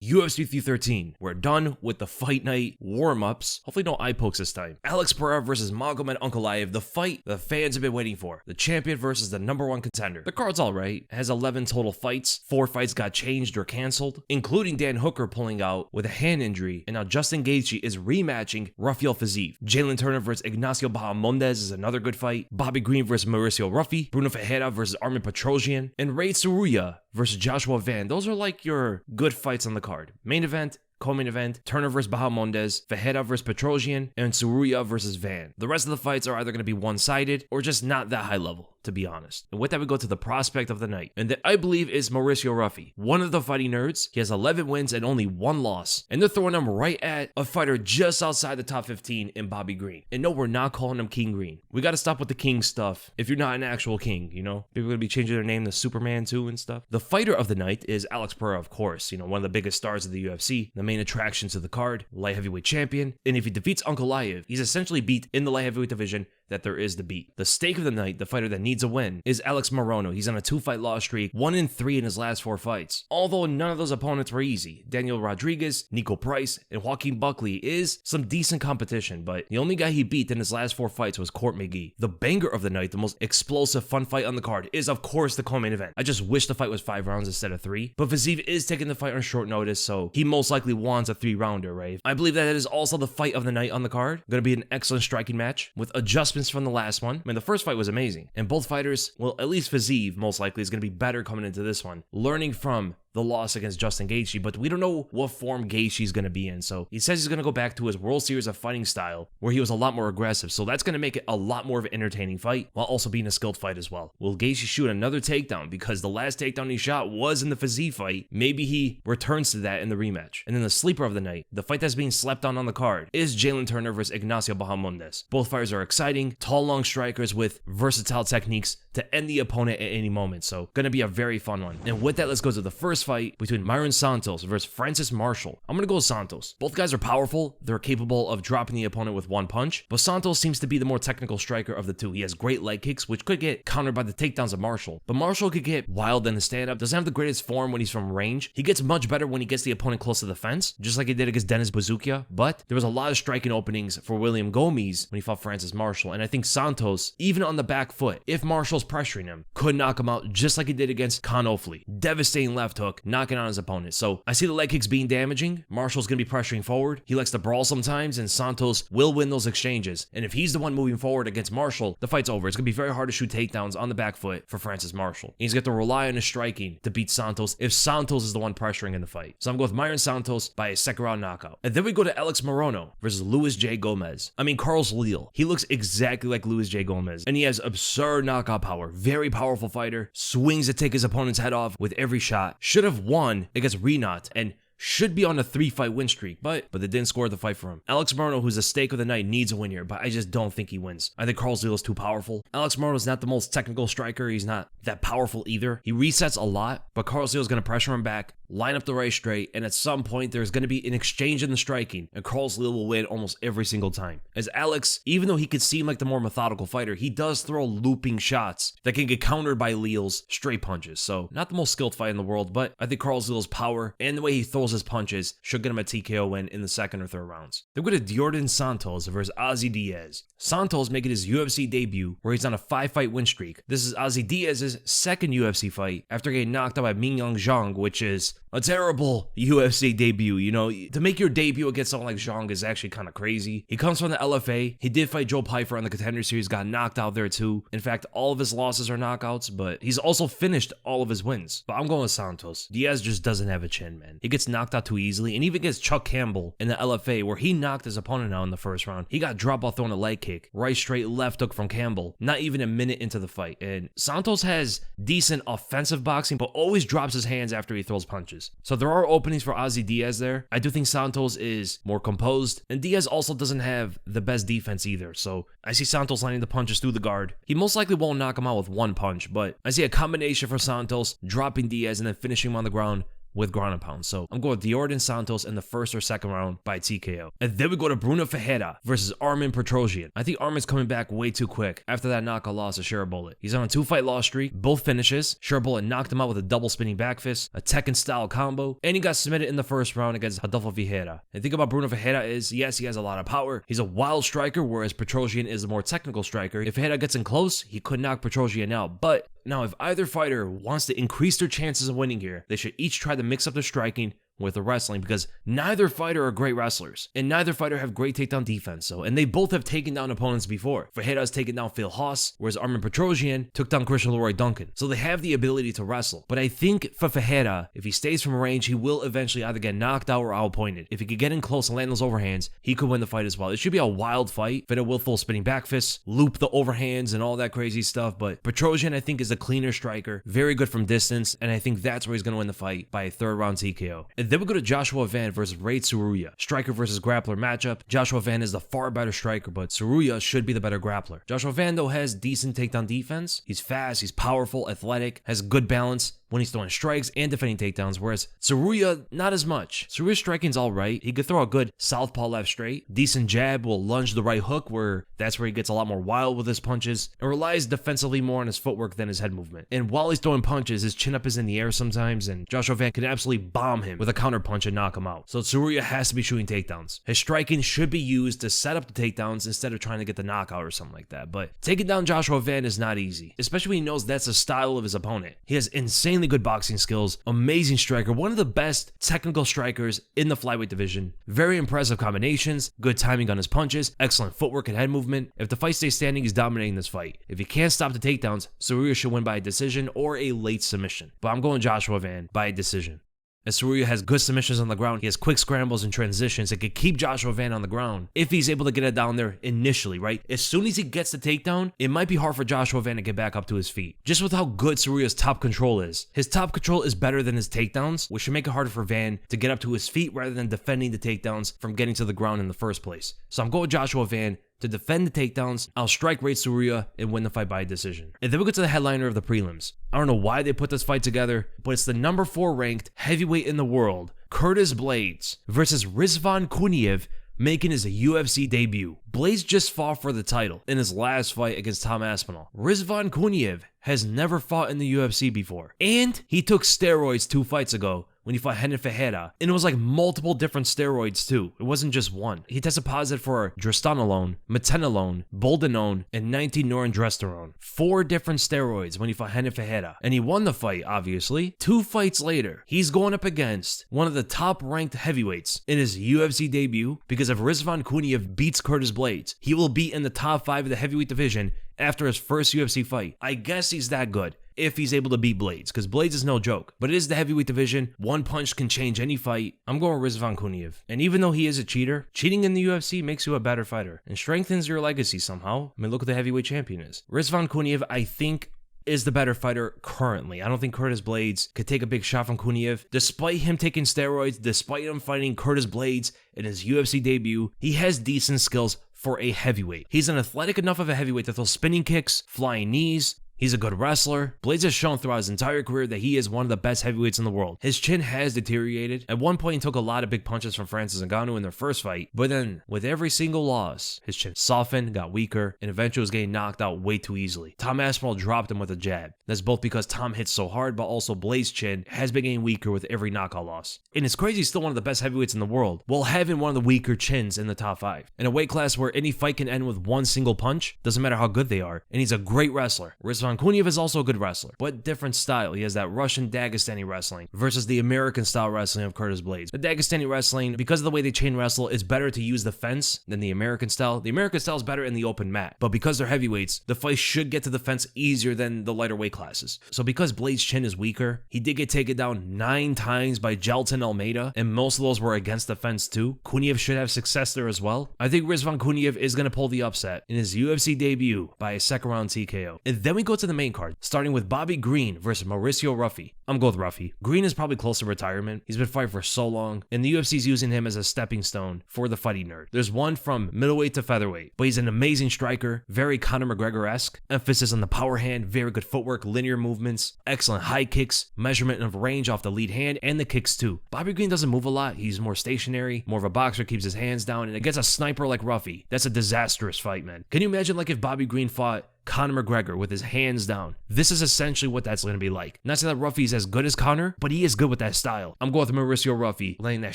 UFC 313. We're done with the fight night warm-ups. Hopefully no eye pokes this time. Alex Pereira versus Magomed Ankalaev, the fight the fans have been waiting for. The champion versus the #1 contender. The card's alright. It has 11 total fights. 4 fights got changed or canceled, including Dan Hooker pulling out with a hand injury, and now Justin Gaethje is rematching Rafael Fiziev. Jalin Turner versus Ignacio Bahamondes is another good fight. Bobby Green versus Mauricio Ruffy. Bruno Fereira versus Armen Petrosyan. And Rei Tsuruya versus Joshua Van. Those are like your good fights on the card. Main event, co-main event, Turner versus Bahamondes, Fereira versus Petrosyan, and Tsuruya versus Van. The rest of the fights are either going to be one-sided or just not that high level, to be honest. And with that, we go to the prospect of the night, and that I believe is Mauricio Ruffy. One of the fighting nerds. He has 11 wins and only 1 loss, and they're throwing him right at a fighter just outside the top 15 in Bobby Green. And no, we're not calling him King Green. We got to stop with the king stuff if you're not an actual king, you know? People are going to be changing their name to Superman too and stuff. The fighter of the night is Alex Pereira, of course, you know, one of the biggest stars of the UFC, the main attraction to the card, light heavyweight champion. And if he defeats Ankalaev, he's essentially beat in the light heavyweight division that there is to beat. The stake of the night, the fighter that needs a win, is Alex Morono. He's on a 2-fight loss streak, 1-3 in his last 4 fights. Although none of those opponents were easy. Daniel Rodriguez, Nico Price, and Joaquin Buckley is some decent competition, but the only guy he beat in his last 4 fights was Court McGee. The banger of the night, the most explosive fun fight on the card, is of course the co-main event. I just wish the fight was 5 rounds instead of 3, but Fiziev is taking the fight on short notice, so he most likely wants a 3-rounder, right? I believe that it is also the fight of the night on the card. Gonna be an excellent striking match with adjustments from the last one. I mean, the first fight was amazing, and both fighters, well, at least Fiziev most likely is going to be better coming into this one, learning from the loss against Justin Gaethje, but we don't know what form Gaethje's going to be in, so he says he's going to go back to his World Series of Fighting style, where he was a lot more aggressive, so that's going to make it a lot more of an entertaining fight, while also being a skilled fight as well. Will Gaethje shoot another takedown, because the last takedown he shot was in the Fiziev fight? Maybe he returns to that in the rematch. And then the sleeper of the night, the fight that's being slept on the card, is Jalin Turner versus Ignacio Bahamondes. Both fighters are exciting, tall, long strikers with versatile techniques to end the opponent at any moment, so gonna be a very fun one. And with that, let's go to the first fight between Mairon Santos versus Francis Marshall. I'm gonna go with Santos. Both guys are powerful, they're capable of dropping the opponent with 1 punch, but Santos seems to be the more technical striker of the two. He has great leg kicks, which could get countered by the takedowns of Marshall, but Marshall could get wild in the stand-up, doesn't have the greatest form when he's from range. He gets much better when he gets the opponent close to the fence, just like he did against Dennis Bazookia, but there was a lot of striking openings for William Gomez when he fought Francis Marshall, and I think Santos, even on the back foot, if Marshall's pressuring him, could knock him out just like he did against Con Ofli. Devastating left hook, knocking out his opponent. So I see the leg kicks being damaging. Marshall's going to be pressuring forward. He likes to brawl sometimes, and Santos will win those exchanges. And if he's the one moving forward against Marshall, the fight's over. It's going to be very hard to shoot takedowns on the back foot for Francis Marshall. And he's got to rely on his striking to beat Santos if Santos is the one pressuring in the fight. So I'm going with Mairon Santos by a 2nd round knockout. And then we go to Alex Morono versus Luis J. Gomez. I mean, Carlos Leal. He looks exactly like Luis J. Gomez, and he has absurd knockout power. Very powerful fighter. Swings to take his opponent's head off with every shot. Should have won against Renat, and should be on a 3-fight win streak, but they didn't score the fight for him. Alex Morono, who's the stake of the night, needs a win here, but I just don't think he wins. I think Carlos Leal is too powerful. Alex Morono is not the most technical striker. He's not that powerful either. He resets a lot, but Carlos Leal is going to pressure him back, line up the right straight, and at some point there's going to be an exchange in the striking, and Carlos Leal will win almost every single time. As Alex, even though he could seem like the more methodical fighter, he does throw looping shots that can get countered by Leal's straight punches. So not the most skilled fight in the world, but I think Carlos Leal's power and the way he throws his punches should get him a TKO win in the 2nd or 3rd rounds. Then we go to Djorden Santos versus Ozzy Diaz. Santos making his UFC debut where he's on a 5-fight win streak. This is Ozzy Diaz's 2nd UFC fight after getting knocked out by Mingyang Zhang, which is a terrible UFC debut. You know, to make your debut against someone like Zhang is actually kind of crazy. He comes from the LFA. He did fight Joe Pyfer on the Contender Series, got knocked out there too. In fact, all of his losses are knockouts, but he's also finished all of his wins. But I'm going with Santos. Diaz just doesn't have a chin, man. He gets knocked out too easily, and even against Chuck Campbell in the LFA, where he knocked his opponent out in the 1st round, he got dropped while throwing a leg kick. Right straight left hook from Campbell, not even a minute into the fight. And Santos has decent offensive boxing, but always drops his hands after he throws punches. So there are openings for Ozzy Diaz there. I do think Santos is more composed, and Diaz also doesn't have the best defense either. So I see Santos landing the punches through the guard. He most likely won't knock him out with 1 punch, but I see a combination for Santos, dropping Diaz and then finishing him on the ground with ground and pound. So I'm going with Djorden Santos in the first or second round by TKO. And then we go to Brunno Fereira versus Armen Petrosyan. I think Armen's coming back way too quick after that knockout loss to Bullet. He's on a 2-fight loss streak, both finishes. Bullet knocked him out with a double spinning back fist, a Tekken-style combo, and he got submitted in the first round against Rodolfo Vieira. And the thing about Brunno Fereira is, yes, he has a lot of power. He's a wild striker, whereas Petrosyan is a more technical striker. If Fereira gets in close, he could knock Petrosyan out. But now, if either fighter wants to increase their chances of winning here, they should each try to mix up their striking with the wrestling, because neither fighter are great wrestlers and neither fighter have great takedown defense. And they both have taken down opponents before. Fereira's taken down Phil Haas, whereas Armen Petrosyan took down Christian Leroy Duncan. So they have the ability to wrestle. But I think for Fereira, if he stays from range, he will eventually either get knocked out or outpointed. If he could get in close and land those overhands, he could win the fight as well. It should be a wild fight. Fereira will full spinning back fists, loop the overhands and all that crazy stuff. But Petrosyan, I think, is a cleaner striker, very good from distance, and I think that's where he's going to win the fight by a third round TKO. And then we go to Joshua Van versus Rei Tsuruya. Striker versus grappler matchup. Joshua Van is the far better striker, but Tsuruya should be the better grappler. Joshua Van, though, has decent takedown defense. He's fast, he's powerful, athletic, has good balance when he's throwing strikes and defending takedowns, whereas Tsuruya, not as much. Tsuruya's striking's alright. He could throw a good southpaw left straight, decent jab, will lunge the right hook, where that's where he gets a lot more wild with his punches, and relies defensively more on his footwork than his head movement. And while he's throwing punches, his chin up is in the air sometimes, and Joshua Van can absolutely bomb him with a counter punch and knock him out. So Tsuruya has to be shooting takedowns. His striking should be used to set up the takedowns instead of trying to get the knockout or something like that. But taking down Joshua Van is not easy, especially when he knows that's the style of his opponent. He has insanely good boxing skills, amazing striker, one of the best technical strikers in the flyweight division. Very impressive combinations, good timing on his punches, excellent footwork and head movement. If the fight stays standing, he's dominating this fight. If he can't stop the takedowns, Tsuruya should win by a decision or a late submission. But I'm going Joshua Van by a decision. As Tsuruya has good submissions on the ground, he has quick scrambles and transitions that could keep Joshua Van on the ground if he's able to get it down there initially, right? As soon as he gets the takedown, it might be hard for Joshua Van to get back up to his feet. Just with how good Tsuruya's top control is. His top control is better than his takedowns, which should make it harder for Van to get up to his feet rather than defending the takedowns from getting to the ground in the first place. So I'm going with Joshua Van to defend the takedowns. I'll strike Rei Tsuruya and win the fight by a decision. And then we go to the headliner of the prelims. I don't know why they put this fight together, but it's the number 4 ranked heavyweight in the world, Curtis Blaydes, versus Izvan Kuniev, making his UFC debut. Blaydes just fought for the title in his last fight against Tom Aspinall. Izvan Kuniev has never fought in the UFC before, and he took steroids 2 fights ago when he fought Renan Ferreira, and it was like multiple different steroids too. It wasn't just one. He tested positive for drostanolone, metenolone, boldenone, and 19-norandrosterone. 4 different steroids when he fought Renan Ferreira, and he won the fight, obviously. 2 fights later, he's going up against one of the top-ranked heavyweights in his UFC debut, because if Izvan Kuniev beats Curtis Blaydes, he will be in the top 5 of the heavyweight division after his first UFC fight. I guess he's that good if he's able to beat Blaydes, because Blaydes is no joke. But it is the heavyweight division. One punch can change any fight. I'm going with Izvan Kuniev. And even though he is a cheater, cheating in the UFC makes you a better fighter and strengthens your legacy somehow. I mean, look what the heavyweight champion is. Izvan Kuniev, I think, is the better fighter currently. I don't think Curtis Blaydes could take a big shot from Kuniev. Despite him taking steroids, despite him fighting Curtis Blaydes in his UFC debut, he has decent skills for a heavyweight. He's an athletic enough of a heavyweight to throw spinning kicks, flying knees. He's a good wrestler. Blaydes has shown throughout his entire career that he is one of the best heavyweights in the world. His chin has deteriorated. At one point, he took a lot of big punches from Francis Ngannou in their first fight, but then with every single loss, his chin softened, got weaker, and eventually was getting knocked out way too easily. Tom Aspinall dropped him with a jab. That's both because Tom hits so hard, but also Blaydes' chin has been getting weaker with every knockout loss. And it's crazy he's still one of the best heavyweights in the world, while having one of the weaker chins in the top 5. In a weight class where any fight can end with one single punch, doesn't matter how good they are, and he's a great wrestler. Izvan Kuniev is also a good wrestler, but different style. He has that Russian Dagestani wrestling versus the American style wrestling of Curtis Blaydes. The Dagestani wrestling, because of the way they chain wrestle, it's better to use the fence than the American style. The American style is better in the open mat, but because they're heavyweights, the fight should get to the fence easier than the lighter weight classes. So because Blaydes' chin is weaker, he did get taken down 9 times by Jalin Almeida, and most of those were against the fence too. Kuniev should have success there as well. I think Izvan Kuniev is going to pull the upset in his UFC debut by a second round TKO. And then we go to the main card, starting with Bobby Green versus Mauricio Ruffy. I'm going with Ruffy. Green is probably close to retirement. He's been fighting for so long, and the UFC's using him as a stepping stone for the fighting nerd. There's one from middleweight to featherweight, but he's an amazing striker, very Conor McGregor-esque. Emphasis on the power hand, very good footwork, linear movements, excellent high kicks, measurement of range off the lead hand, and the kicks too. Bobby Green doesn't move a lot. He's more stationary, more of a boxer, keeps his hands down, and against a sniper like Ruffy, that's a disastrous fight, man. Can you imagine like if Bobby Green fought Conor McGregor with his hands down? This is essentially what that's going to be like. Not saying that Ruffy's as good as Conor, but he is good with that style. I'm going with Mauricio Ruffy, laying that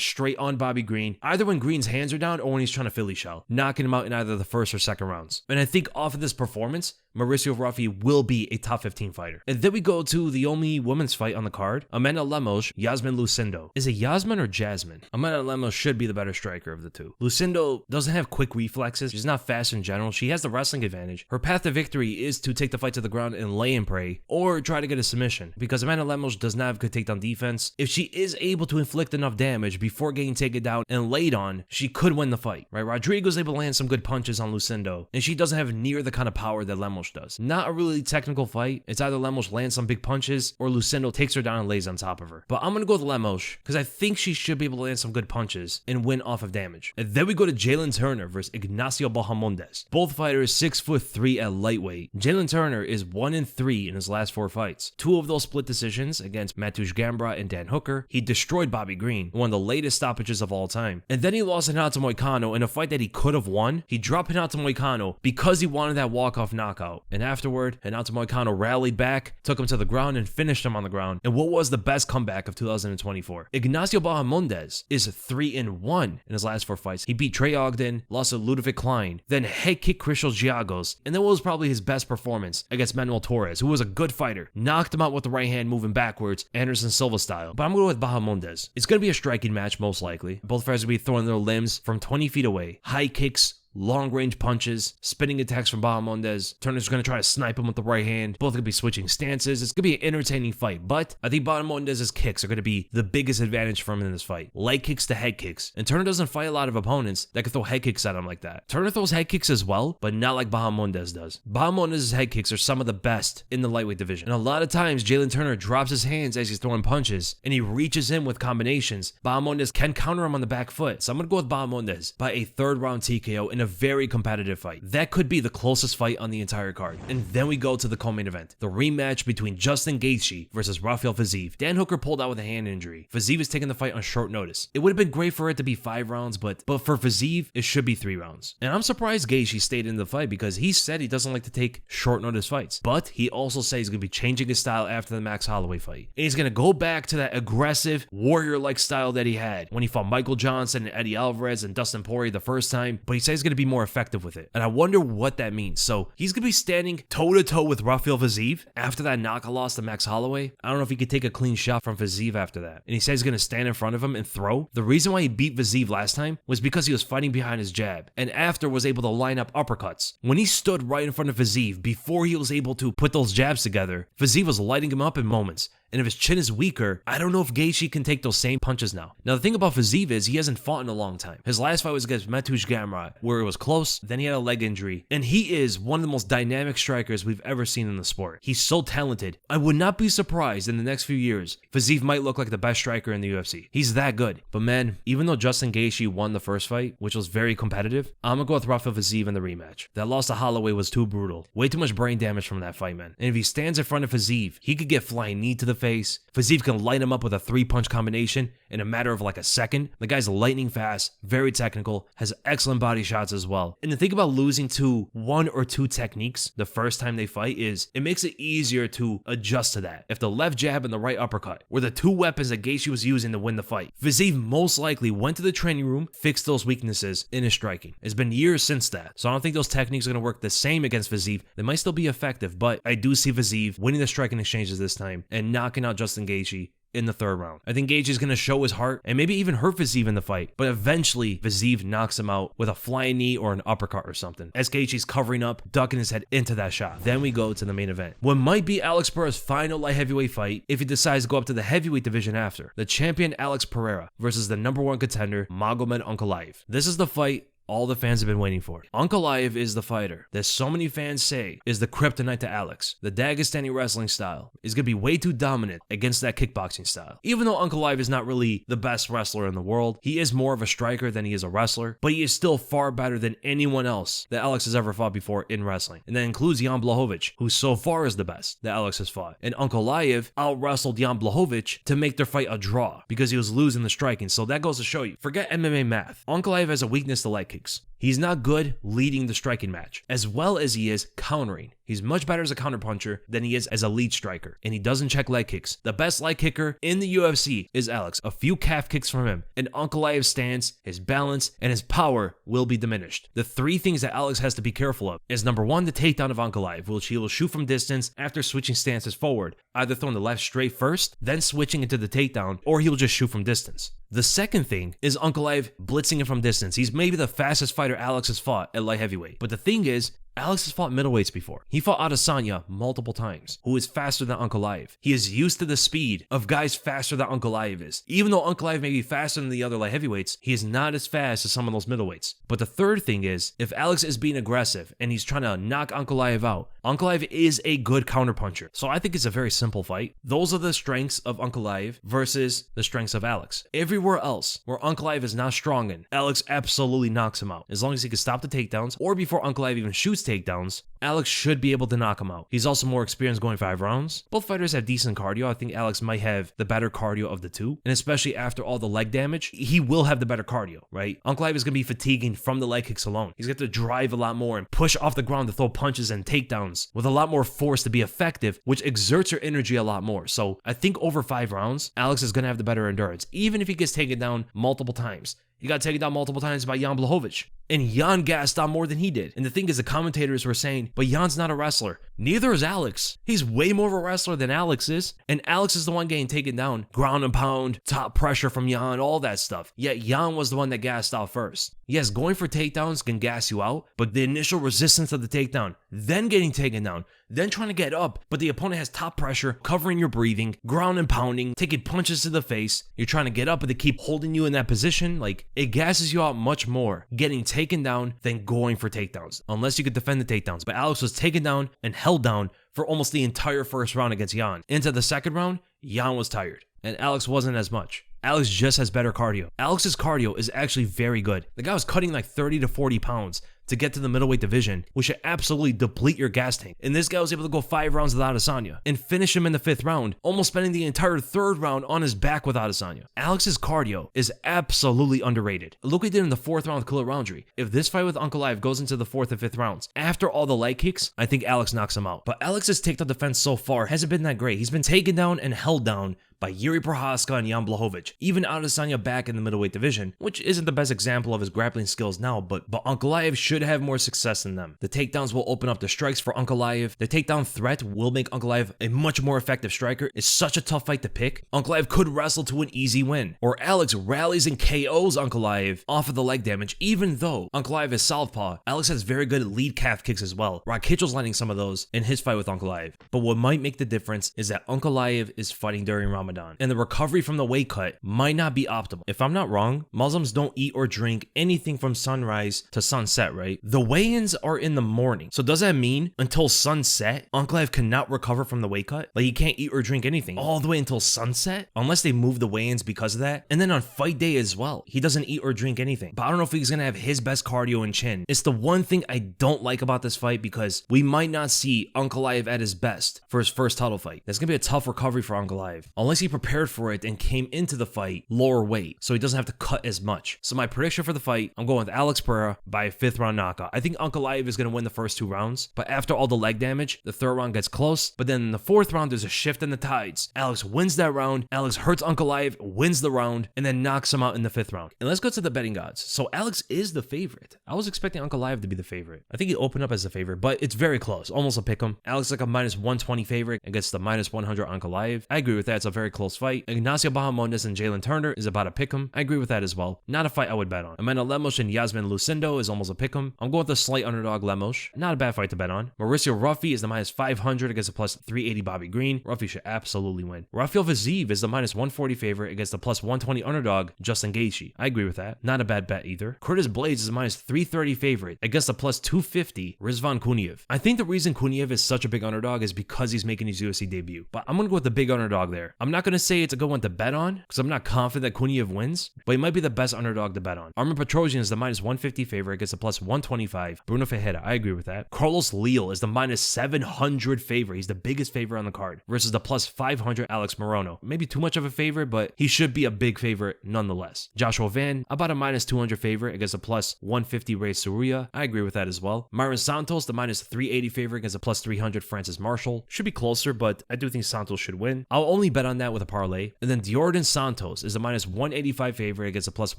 straight on Bobby Green, either when Green's hands are down or when he's trying to Philly shell, knocking him out in either the first or second rounds. And I think off of this performance, Mauricio Ruffy will be a top 15 fighter. And then we go to the only women's fight on the card, Amanda Lemos, Iasmin Lucindo. Is it Iasmin or Jasmine? Amanda Lemos should be the better striker of the two. Lucindo doesn't have quick reflexes. She's not fast in general. She has the wrestling advantage. Her path to victory is to take the fight to the ground and lay and pray, or try to get a submission, because Amanda Lemos does not have good takedown defense. If she is able to inflict enough damage before getting taken down and laid on, she could win the fight, right? Rodrigo's able to land some good punches on Lucindo, and she doesn't have near the kind of power that Lemos does. Not a really technical fight. It's either Lemos lands some big punches or Lucindo takes her down and lays on top of her. But I'm gonna go with Lemos because I think she should be able to land some good punches and win off of damage. And then we go to Jalin Turner versus Ignacio Bahamondes. Both fighters 6'3" at lightweight. Jalin Turner is 1-3 in his last 4 fights. 2 of those split decisions against Mateusz Gamrot and Dan Hooker. He destroyed Bobby Green, one of the latest stoppages of all time. And then he lost to Renato Moicano in a fight that he could have won. He dropped Renato Moicano because he wanted that walk-off knockout. And afterward, Renato Moicano rallied back, took him to the ground, and finished him on the ground. And what was the best comeback of 2024? Ignacio Bahamondes is 3-1 in his last 4 fights. He beat Trey Ogden, lost to Ludovic Klein, then head kicked Christos Giagos, and then what was probably his best performance against Manuel Torres, who was a good fighter. Knocked him out with the right hand, moving backwards, Anderson Silva style. But I'm going with Bahamondes. It's going to be a striking match, most likely. Both fighters will be throwing their limbs from 20 feet away. High kicks, long-range punches, spinning attacks from Bahamondes. Turner's going to try to snipe him with the right hand. Both going to be switching stances. It's going to be an entertaining fight, but I think Bahamondes' kicks are going to be the biggest advantage for him in this fight. Leg kicks to head kicks. And Turner doesn't fight a lot of opponents that can throw head kicks at him like that. Turner throws head kicks as well, but not like Bahamondes does. Bahamondes' head kicks are some of the best in the lightweight division. And a lot of times, Jalin Turner drops his hands as he's throwing punches, and he reaches in with combinations. Bahamondes can counter him on the back foot. So I'm going to go with Bahamondes by a 3rd round TKO in a very competitive fight. That could be the closest fight on the entire card. And then we go to the co-main event, the rematch between Justin Gaethje versus Rafael Fiziev. Dan Hooker pulled out with a hand injury. Fiziev is taking the fight on short notice. It would have been great for it to be 5 rounds, but for Fiziev, it should be 3 rounds. And I'm surprised Gaethje stayed in the fight because he said he doesn't like to take short notice fights. But he also said he's going to be changing his style after the Max Holloway fight. And he's going to go back to that aggressive, warrior-like style that he had when he fought Michael Johnson and Eddie Alvarez and Dustin Poirier the first time. But he said he's going to be more effective with it. And I wonder what that means. So he's going to be standing toe-to-toe with Rafael Fiziev after that knockout loss to Max Holloway. I don't know if he could take a clean shot from Fiziev after that. And he said he's going to stand in front of him and throw. The reason why he beat Fiziev last time was because he was fighting behind his jab and after was able to line up uppercuts. When he stood right in front of Fiziev before he was able to put those jabs together, Fiziev was lighting him up in moments. And if his chin is weaker, I don't know if Gaethje can take those same punches now. Now, the thing about Fiziev is he hasn't fought in a long time. His last fight was against Mateusz Gamrot, where it was close, then he had a leg injury. And he is one of the most dynamic strikers we've ever seen in the sport. He's so talented. I would not be surprised in the next few years, Fiziev might look like the best striker in the UFC. He's that good. But man, even though Justin Gaethje won the first fight, which was very competitive, I'm gonna go with Rafael Fiziev in the rematch. That loss to Holloway was too brutal. Way too much brain damage from that fight, man. And if he stands in front of Fiziev, he could get flying knee to the face. Fiziev can light him up with a 3-punch combination in a matter of like a second. The guy's lightning fast, very technical, has excellent body shots as well. And the thing about losing to 1 or 2 techniques the first time they fight is it makes it easier to adjust to that. If the left jab and the right uppercut were the 2 weapons that Gaethje was using to win the fight, Fiziev most likely went to the training room, fixed those weaknesses in his striking. It's been years since that, so I don't think those techniques are going to work the same against Fiziev. They might still be effective, but I do see Fiziev winning the striking exchanges this time and knocking out Justin Gaethje in the 3rd round. I think Gaethje is going to show his heart and maybe even hurt Fiziev in the fight, but eventually Fiziev knocks him out with a flying knee or an uppercut or something, as Gaethje's covering up, ducking his head into that shot. Then we go to the main event, what might be Alex Pereira's final light heavyweight fight if he decides to go up to the heavyweight division after. The champion Alex Pereira versus the #1 contender Magomed Ankalaev. This is the fight all the fans have been waiting for. Ankalaev is the fighter that so many fans say is the kryptonite to Alex. The Dagestani wrestling style is going to be way too dominant against that kickboxing style. Even though Ankalaev is not really the best wrestler in the world, he is more of a striker than he is a wrestler, but he is still far better than anyone else that Alex has ever fought before in wrestling. And that includes Jan Blachowicz, who so far is the best that Alex has fought. And Ankalaev out-wrestled Jan Blachowicz to make their fight a draw because he was losing the striking. So that goes to show you, forget MMA math. Ankalaev has a weakness to leg kicks. He's not good leading the striking match, as well as he is countering. He's much better as a counterpuncher than he is as a lead striker, and he doesn't check leg kicks. The best leg kicker in the UFC is Alex. A few calf kicks from him, and Ankalaev's stance, his balance, and his power will be diminished. The three things that Alex has to be careful of is number one, the takedown of Ankalaev, which he will shoot from distance after switching stances forward, either throwing the left straight first, then switching into the takedown, or he will just shoot from distance. The second thing is Ankalaev blitzing him from distance. He's maybe the fastest fighter Alex has fought at light heavyweight. But the thing is, Alex has fought middleweights before. He fought Adesanya multiple times, who is faster than Ankalaev. He is used to the speed of guys faster than Ankalaev is. Even though Ankalaev may be faster than the other light heavyweights, he is not as fast as some of those middleweights. But the third thing is, if Alex is being aggressive and he's trying to knock Ankalaev out, Ankalaev is a good counterpuncher. So I think it's a very simple fight. Those are the strengths of Ankalaev versus the strengths of Alex. Everywhere else where Ankalaev is not strong in, Alex absolutely knocks him out. As long as he can stop the takedowns, or before Ankalaev even shoots takedowns, Alex should be able to knock him out. He's also more experienced going 5 rounds. Both fighters have decent cardio. I think Alex might have the better cardio of the two. And especially after all the leg damage, he will have the better cardio, right? Ankalaev is going to be fatiguing from the leg kicks alone. He's got to drive a lot more and push off the ground to throw punches and takedowns with a lot more force to be effective, which exerts your energy a lot more. So I think over 5 rounds, Alex is going to have the better endurance, even if he gets taken down multiple times. He got taken down multiple times by Jan Blachowicz. And Jan gassed out more than he did. And the thing is, the commentators were saying, but Jan's not a wrestler. Neither is Alex. He's way more of a wrestler than Alex is. And Alex is the one getting taken down. Ground and pound, top pressure from Jan, all that stuff. Yet Jan was the one that gassed out first. Yes, going for takedowns can gas you out, but the initial resistance of the takedown, then getting taken down, then trying to get up, but the opponent has top pressure, covering your breathing, ground and pounding, taking punches to the face. You're trying to get up, but they keep holding you in that position. Like, it gasses you out much more getting taken down than going for takedowns, unless you could defend the takedowns. But Alex was taken down and held down for almost the entire first round against Jan. Into the second round, Jan was tired, and Alex wasn't as much. Alex just has better cardio. Alex's cardio is actually very good. The guy was cutting like 30 to 40 pounds to get to the middleweight division, which should absolutely deplete your gas tank. And this guy was able to go 5 rounds with Adesanya and finish him in the 5th round, almost spending the entire 3rd round on his back with Adesanya. Alex's cardio is absolutely underrated. Look what he did in the 4th round with Khalil Roundtree. If this fight with Ankalaev goes into the 4th and 5th rounds, after all the leg kicks, I think Alex knocks him out. But Alex's takedown defense so far hasn't been that great. He's been taken down and held down by Yuri Prohaska and Jan Blachowicz, even Adesanya back in the middleweight division, which isn't the best example of his grappling skills now, but Ankalaev should have more success than them. The takedowns will open up the strikes for Ankalaev. The takedown threat will make Ankalaev a much more effective striker. It's such a tough fight to pick. Ankalaev could wrestle to an easy win, or Alex rallies and KOs Ankalaev off of the leg damage. Even though Ankalaev is southpaw, Alex has very good lead calf kicks as well. Rakichel's landing some of those in his fight with Ankalaev. But what might make the difference is that Ankalaev is fighting during Ramadan, and the recovery from the weight cut might not be optimal. If I'm not wrong, Muslims don't eat or drink anything from sunrise to sunset, right? The weigh-ins are in the morning. So does that mean until sunset, Ankalaev cannot recover from the weight cut? Like, he can't eat or drink anything all the way until sunset? Unless they move the weigh-ins because of that. And then on fight day as well, he doesn't eat or drink anything. But I don't know if he's gonna have his best cardio and chin. It's the one thing I don't like about this fight, because we might not see Ankalaev at his best for his first title fight. That's gonna be a tough recovery for Ankalaev, unless he prepared for it and came into the fight lower weight, so he doesn't have to cut as much. So my prediction for the fight, I'm going with Alex Pereira by a 5th round knockout. I think Ankalaev is going to win the first 2 rounds, but after all the leg damage, the 3rd round gets close, but then in the 4th round, there's a shift in the tides. Alex wins that round, Alex hurts Ankalaev, wins the round, and then knocks him out in the 5th round. And let's go to the betting odds. So Alex is the favorite. I was expecting Ankalaev to be the favorite. I think he opened up as the favorite, but it's very close, almost a pick 'em. Alex like a -120 favorite against the -100 Ankalaev. I agree with that. It's a very very close fight. Ignacio Bahamondes and Jalin Turner is about a pick'em. I agree with that as well. Not a fight I would bet on. Lemos and Iasmin Lucindo is almost a pick'em. I'm going with the slight underdog Lemos. Not a bad fight to bet on. Mauricio Ruffy is the minus 500 against the plus 380 Bobby Green. Ruffy should absolutely win. Rafael Fiziev is the minus 140 favorite against the plus 120 underdog Justin Gaethje. I agree with that. Not a bad bet either. Blaydes is the minus 330 favorite against the plus 250 Izvan Kuniev. I think the reason Kuniev is such a big underdog is because he's making his UFC debut. But I'm going to go with the big underdog there. I'm not going to say it's a good one to bet on because I'm not confident that Kuniev wins, but he might be the best underdog to bet on. Armen Petrosyan is the minus 150 favorite against the plus 125 Brunno Fereira. I agree with that. Leal is the minus 700 favorite. He's the biggest favorite on the card versus the plus 500 Alex Morono. Maybe too much of a favorite, but he should be a big favorite nonetheless. Joshua Van, about a minus 200 favorite against a plus 150 Rei Tsuruya. I agree with that as well. Mairon Santos, the minus 380 favorite against a plus 300 Francis Marshall. Should be closer, but I do think Santos should win. I'll only bet on that with a parlay. And then Djorden Santos is the minus 185 favorite against a plus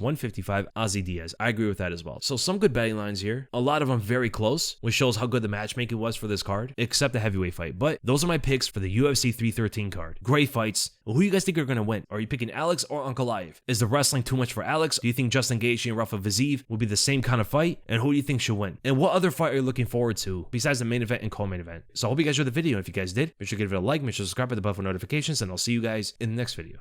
155 Ozzy Diaz. I agree with that as well. So some good betting lines here. A lot of them very close, which shows how good the matchmaking was for this card, except the heavyweight fight. But those are my picks for the UFC 313 card. Great fights. Who do you guys think are going to win? Are you picking Alex or Ankalaev? Is the wrestling too much for Alex? Do you think Justin Gaethje and Rafael Fiziev will be the same kind of fight? And who do you think should win? And what other fight are you looking forward to besides the main event and co-main event? So I hope you guys enjoyed the video. If you guys did, make sure to give it a like, make sure to subscribe, hit the bell for notifications, and I'll see you guys in the next video.